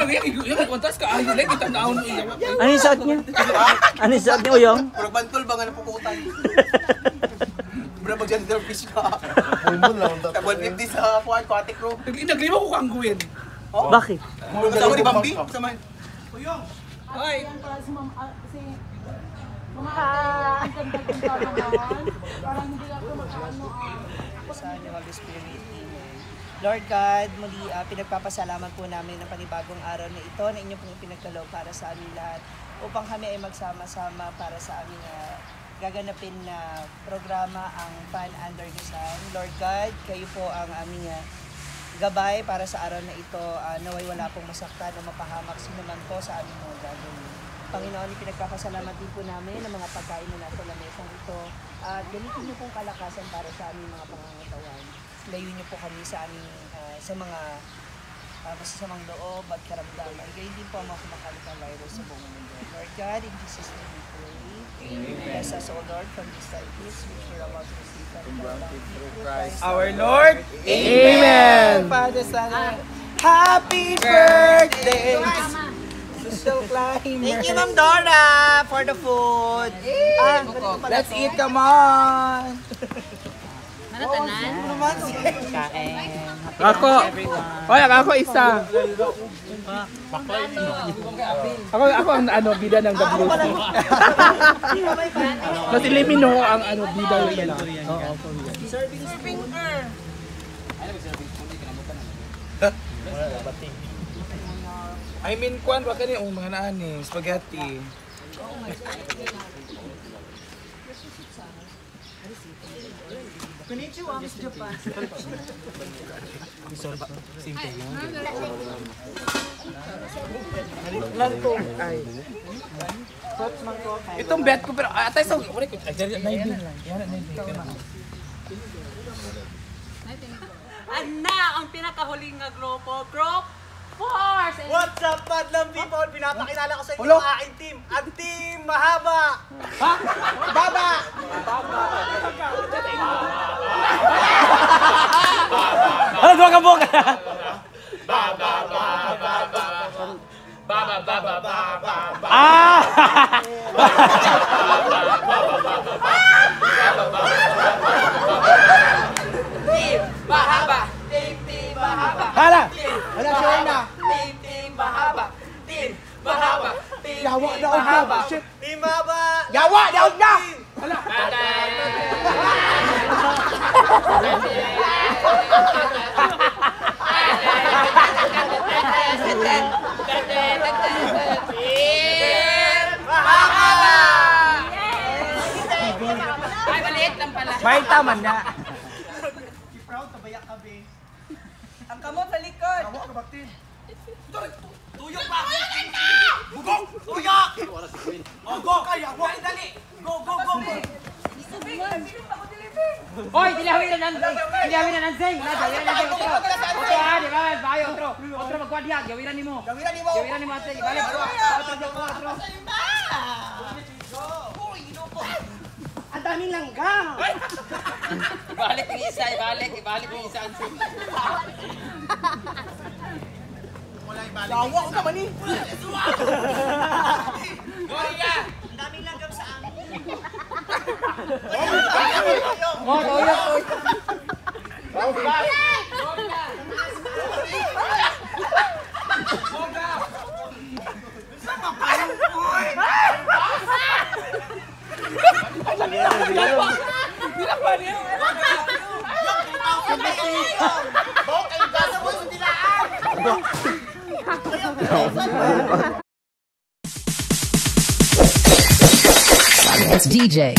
yung kontas ka ayo lagi tanaw no iya. Ano yung suot niya? Ano yung suot niya, Uyong? Purag bantol ba nga napukutan? Bro, mag-gender fish ka. Tagwal 50 sa aquatic room. Naglima ko kangguin. Bakit? Kasama ni Bambi. Kasama. Uyong. Hoy. Ang ganda-ganda naman. Parang hindi ako makaano. Sa Holy Spirit. Lord God, muli pinagpapasalamat po namin ng panibagong araw na ito na inyong pong pinagkaloob para sa aming lahat upang kami ay magsama-sama para sa aming gaganapin na programa ang Pan Under the Sun. Lord God, kayo po ang aming gabay para sa araw na ito. Naway wala pong masaktan o mapahamak sino man po sa aming mga gagawin. Panginoon, pinagpapasalamat din po namin ng mga pagkain na nasa lamesang ito at gamitin niyo pong kalakasan para sa aming mga pangangatawan. Layuin niyo po kami sa aming sa mga masasamang loob at karamdaman. Gayon din po ang mga kumakalitang virus sa buong mundo. Lord God, in Jesus' name we pray. Amen. Bless us, O Lord, from this time peace which we're about to receive from Christ Our Lord. Amen. Father, Son, happy birthday! So climber. Thank you, Ma'am Dora, for the food. Let's eat, come on. Manatanan? Ako. Hoy, ako isa. Ako ang bida ng WC. Kasi Limino ang bida nila. Oo. Serving her. I mean, kuan ba kani mga naani, spaghetti. Konnichiwa, Miss Japan. Simple yun. Itong bet ko pero atay sa wala ko. Naibin lang. Yan naibin. Ana, ang pinakahuling nga grupo. Group 4! What's up, Madlang people? Pinapakilala ko sa inyo ang aking team. Ang team Mahaba! Ha? Baba! Ano doon ka buka? Ah! Team Mahaba! Team Mahaba! Hala! Wala siya na! Team Mahaba! Team Mahaba! Yawa na ako. Shit. Team Mahaba! Yawa na ako na. Hala. Ay, maliit lang pala. May tama na. Proud, tabayak ka, be. Ang kamot sa likod. Yawa ka baktin. Tuyok pa! Bugok! Tuyok! Oh, go! Kaya, go! Dali! Go, go, go! Hoy, dilawin na ng Zeng. Dilawin na ng Zeng. Otro, di ba? Bayo, otro. Otro magkwadiyag. Gawiran ni mo. Gawiran ni mo! Gawiran ni mo, Zeng. Balik. Otro. Ang daming langgam! Ibalik ni isa, ibalik ni isa. Yawa ko naman eh! Ang daming langgam sa amin. Toyo. It's DJ.